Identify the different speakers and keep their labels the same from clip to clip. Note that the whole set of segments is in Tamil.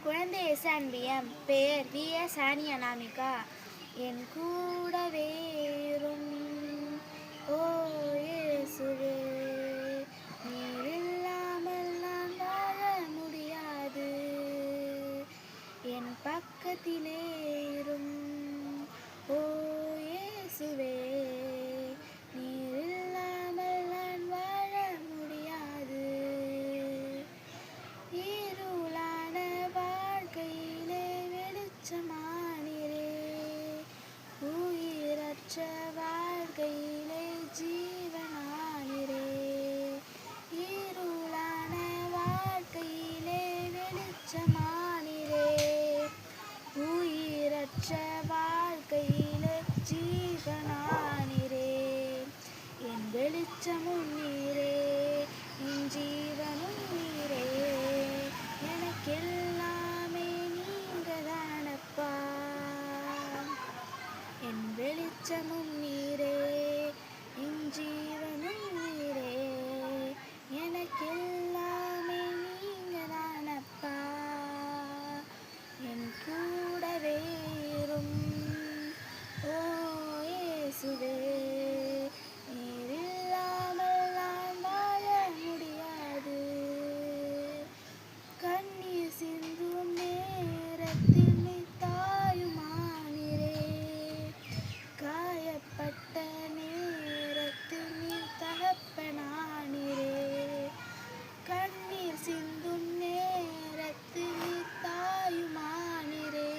Speaker 1: குழந்தை இயேசு அன்பியம் பெயர் வி.எஸ். ஆனி அனாமிகா. என் கூடவே இரும் ஓ இயேசுவே, நீர் இல்லாமல் நான் வாழ முடியாது. என் பக்கத்திலே இரும் ஓ இயேசுவே, நீர் இல்லாமல் நான் வாழ முடியாது. இருளான வாழ்க்கையிலே வெளிச்சமானீரே, உயிரற்ற வாழ்க்கையிலே ஜீவனானீரே. இருளான வாழ்க்கையிலே வெளிச்சமானீரே, உயிரற்ற வாழ்க்கையிலே ஜீவனானீரே. என் வெளிச்சமும் நீரே, என் ஜீவனும் நீரே, எனக்கெல்லாமே நீங்கதானப்பா. என் வெளிச்சமும் நீரே, என் ஜீவனும் நீரே, எனக்கெல்லாமே நீங்கதானப்பா. என் கூடவே இரும் ஓ இயேசுவே, நீர் இல்லாமல் நான் வாழ முடியாது. கண்ணீர் சிந்தும் நேரத்தில் நீ தாயுமானீரே, காயப்பட்ட நேரத்தில் நீ தகப்பனானீரே. கண்ணீர் சிந்தும் நேரத்தில் நீ தாயுமானீரே,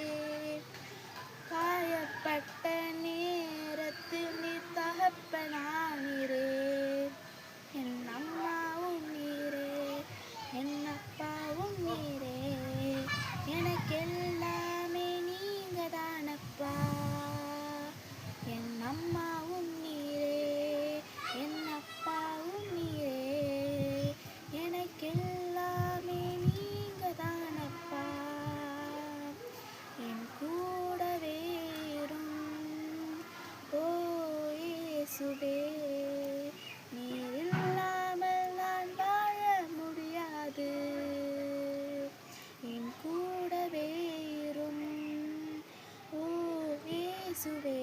Speaker 1: காயப்பட்ட நேரத்தில் நீ தகப்பனானீரே. என் அம்மாவும் நீரே, என் அப்பாவும் நீரே, எனக்கெல்லாமே நீங்கதானப்பா. என் அம்மாவும் நீரே, என் அப்பாவும் நீரே, எனக்கெல்லாமே நீங்கதானப்பா. என் கூடவே இரும் ஓ இயேசுவே, நீர் இல்லாமல் நான் வாழ முடியாது. என் கூடவே இரும் ஓ இயேசுவே.